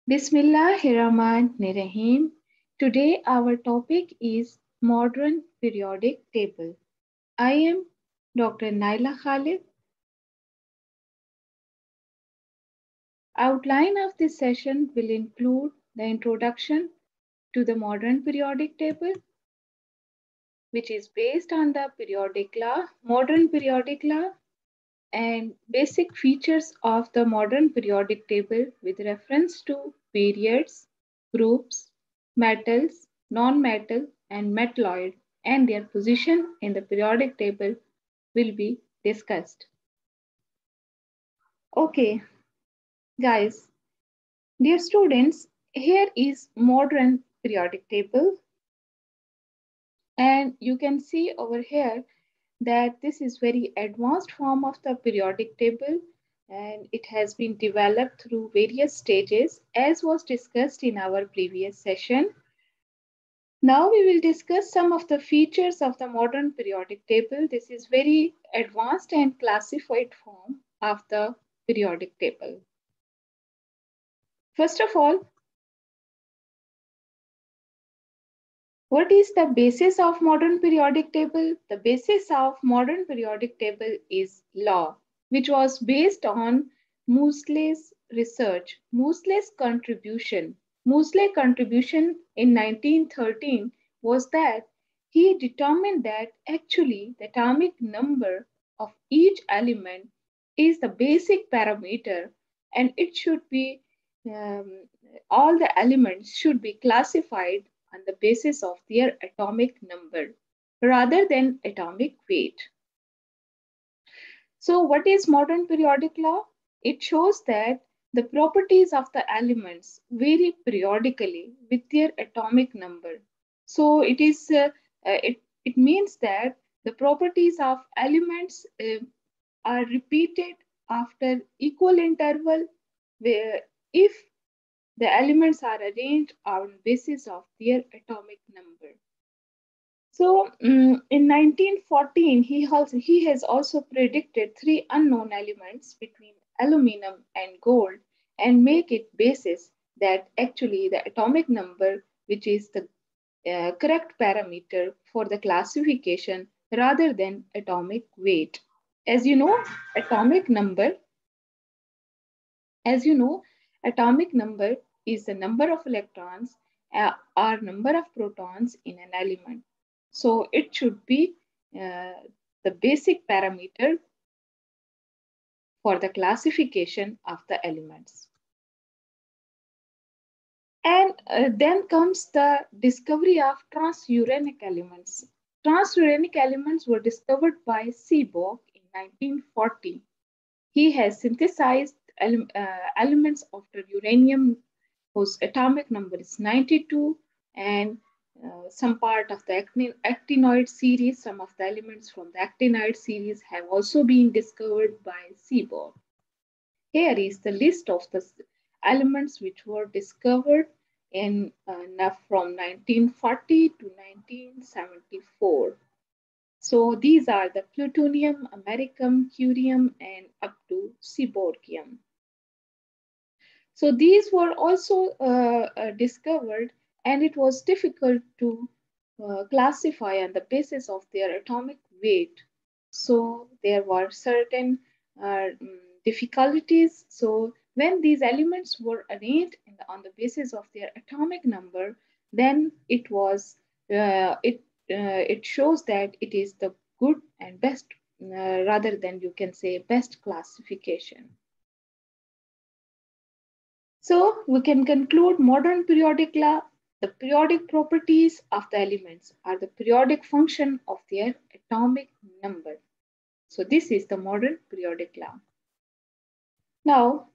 Bismillahirrahmanirrahim. Today our topic is modern periodic table. I am Dr. Naila Khalid. Outline of this session will include the introduction to the modern periodic table, which is based on the periodic law, modern periodic law, and basic features of the modern periodic table with reference to periods, groups, metals, non-metal, and metalloid, and their position in the periodic table will be discussed. Okay, guys, dear students, here is modern periodic table, and you can see over here that this is very advanced form of the periodic table, and it has been developed through various stages as was discussed in our previous session. Now we will discuss some of the features of the modern periodic table. This is very advanced and classified form of the periodic table. First of all, what is the basis of modern periodic table? The basis of modern periodic table is law, which was based on Moseley's research. Moseley's contribution. Moseley's contribution in 1913 was that he determined that actually the atomic number of each element is the basic parameter, and it should be all the elements should be classified on the basis of their atomic number rather than atomic weight. So, what is modern periodic law? It shows that the properties of the elements vary periodically with their atomic number. So, it means that the properties of elements are repeated after equal interval where if the elements are arranged on basis of their atomic number. So in 1914, he has also predicted three unknown elements between aluminum and gold and make it basis that actually the atomic number, which is the correct parameter for the classification rather than atomic weight. As you know, atomic number As you know, atomic number is the number of electrons or number of protons in an element. So it should be the basic parameter for the classification of the elements. And then comes the discovery of transuranic elements. Transuranic elements were discovered by Seaborg in 1940. He has synthesized elements of the uranium whose atomic number is 92, and some part of the actinoid series, some of the elements from the actinoid series have also been discovered by Seaborg. Here is the list of the elements which were discovered in from 1940 to 1974. So these are the plutonium, americium, curium, and up to seaborgium. So these were also discovered, and it was difficult to classify on the basis of their atomic weight. So there were certain difficulties. So when these elements were arranged on the basis of their atomic number, then it shows that it is the good and best rather than you can say best classification. So we can conclude modern periodic law. The periodic properties of the elements are the periodic function of their atomic number. So this is the modern periodic law. Now,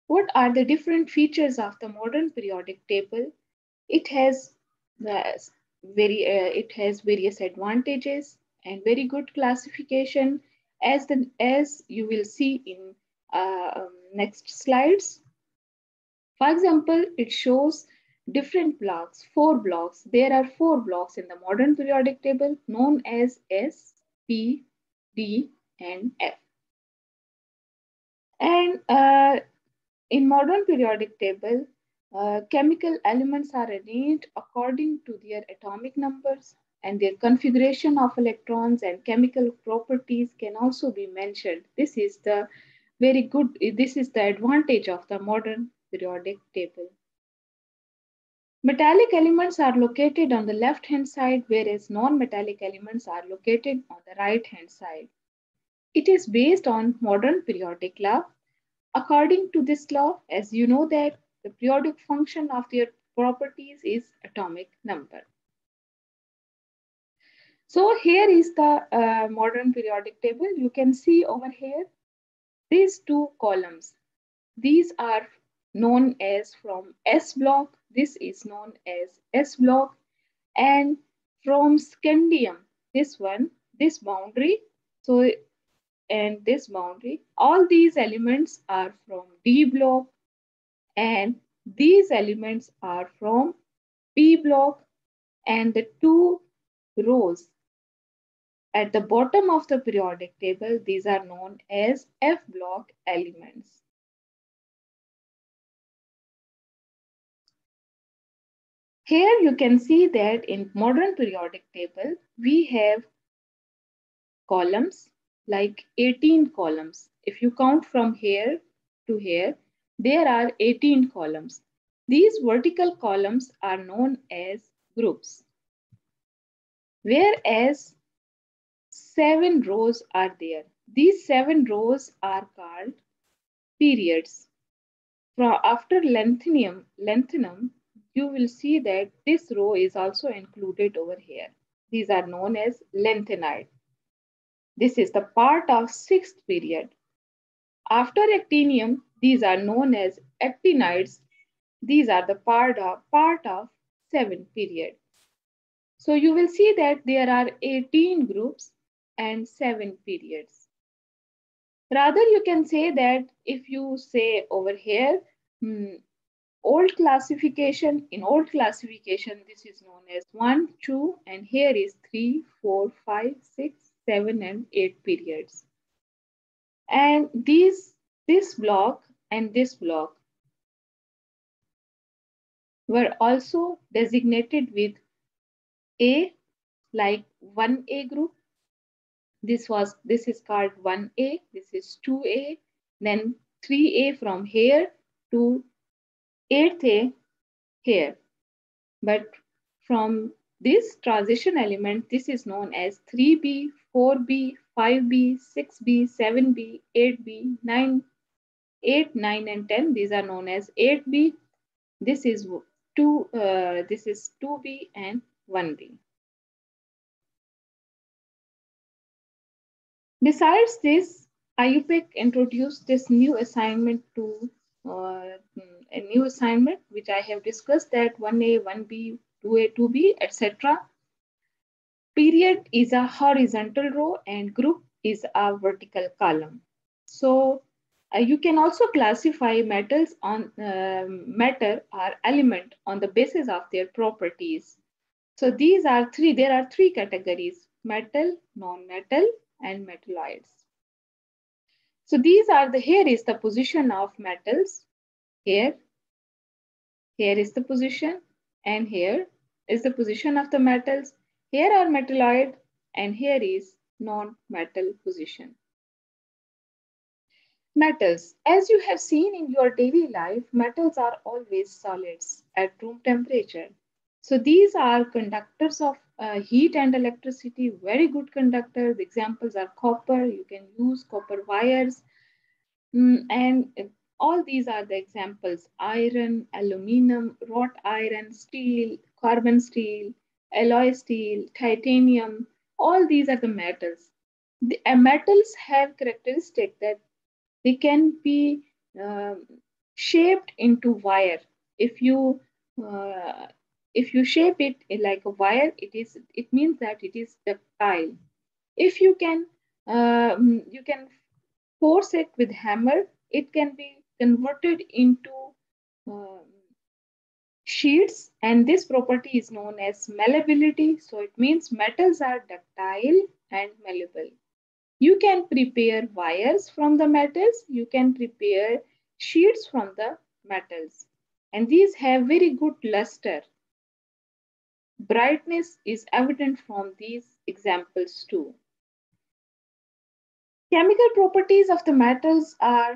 what are the different features of the modern periodic table? It has various advantages and very good classification as you will see in next slides. For example, it shows different blocks, 4 blocks. There are 4 blocks in the modern periodic table known as S, P, D, and F. And in modern periodic table, Chemical elements are arranged according to their atomic numbers, and their configuration of electrons and chemical properties can also be mentioned. This is the this is the advantage of the modern periodic table. Metallic elements are located on the left hand side, whereas non-metallic elements are located on the right hand side. It is based on modern periodic law. According to this law, as you know that the periodic function of their properties is atomic number. So here is the modern periodic table. You can see over here these two columns. These are known as from S block. This is known as S block, and from scandium, this one, this boundary. So and this boundary, all these elements are from D block, and these elements are from P block, and the two rows at the bottom of the periodic table, these are known as F block elements. Here you can see that in modern periodic table, we have columns like 18 columns. If you count from here to here, there are 18 columns. These vertical columns are known as groups, whereas 7 rows are there. These 7 rows are called periods. After lengthenum, you will see that this row is also included over here. These are known as lengthenide. This is the part of 6th period. After actinium, these are known as actinides. These are the part of 7th period. So you will see that there are 18 groups and 7 periods. Rather, you can say that if you say over here, old classification, in old classification, this is known as 1, 2, and here is 3, 4, 5, 6, 7, and 8 periods. And this block and this block were also designated with A, like 1A group. This is called 1A, this is 2A, then 3A from here to 8A here. But from this transition element, this is known as 3B, 4B, 5B, 6B, 7B, 8B, 9, 8, 9, and 10. These are known as 8B. This is 2B and 1B. Besides this, IUPAC introduced this new assignment to a new assignment which I have discussed, that 1A, 1B, 2A, 2B, etc. Period is a horizontal row and group is a vertical column. So you can also classify metals on matter or element on the basis of their properties. So there are three categories: metal, non-metal, and metalloids. So here is the position of metals. Here is the position, and here is the position of the metals. Here are metalloid, and here is non-metal position. Metals. As you have seen in your daily life, metals are always solids at room temperature. So these are conductors of heat and electricity, very good conductors. Examples are copper. You can use copper wires. And all these are the examples: iron, aluminum, wrought iron, steel, carbon steel, alloy steel, titanium. All these are the metals. The metals have characteristic that they can be um, shaped into wire. If you uh, shape it like a wire, it means that it is ductile. If you can force it with hammer, it can be converted into um, sheets, and this property is known as malleability. So it means metals are ductile and malleable. You can prepare wires from the metals, you can prepare sheets from the metals. and these have very good luster. Brightness is evident from these examples too. Chemical properties of the metals are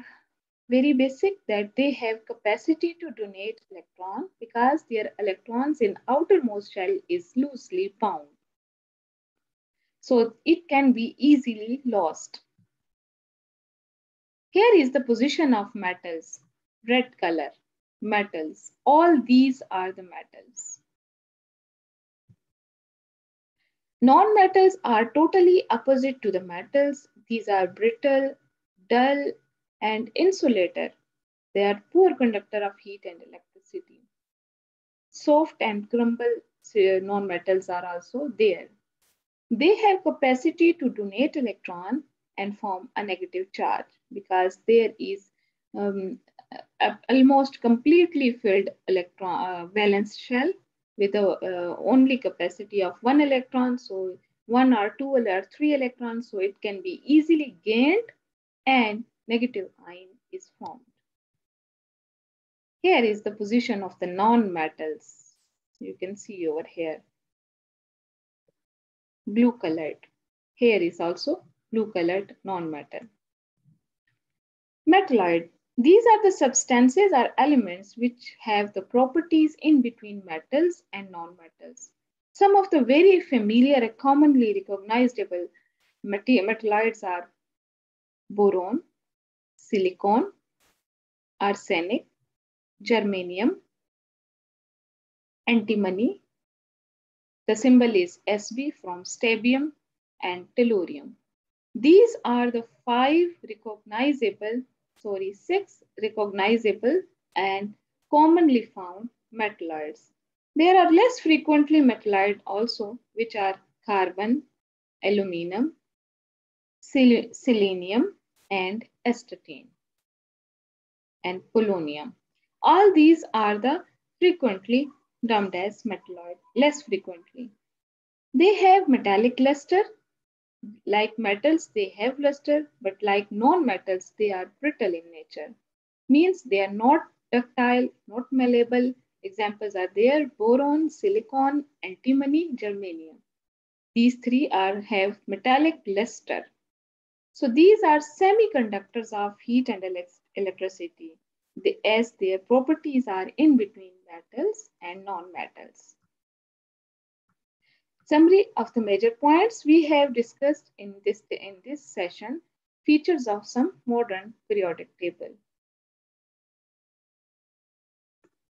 very basic, that they have capacity to donate electron because their electrons in outermost shell is loosely bound. So it can be easily lost. Here is the position of metals. Red color, metals. All these are the metals. Non-metals are totally opposite to the metals. These are brittle, dull, and insulator. They are poor conductor of heat and electricity. Soft and crumble non-metals are also there. They have capacity to donate electron and form a negative charge because there is almost completely filled electron valence shell with a only capacity of one electron. So one or two or three electrons, so it can be easily gained and negative ion is formed. Here is the position of the non-metals. You can see over here, blue colored. Here is also blue colored non-metal. Metalloid. These are the substances or elements which have the properties in between metals and non-metals. Some of the very familiar and commonly recognizable metalloids are boron, silicon, arsenic, germanium, antimony. The symbol is Sb from strontium and tellurium. These are the six recognizable and commonly found metalloids. There are less frequently metalloids also, which are carbon, aluminum, selenium, and astatine, and polonium. All these are the frequently termed as metalloid, less frequently. They have metallic luster. Like metals, they have luster, but like non-metals, they are brittle in nature. Means they are not ductile, not malleable. Examples are there: boron, silicon, antimony, germanium. These three have metallic luster. So these are semiconductors of heat and electricity, as their properties are in between metals and non-metals. Summary of the major points we have discussed in this session: features of some modern periodic table.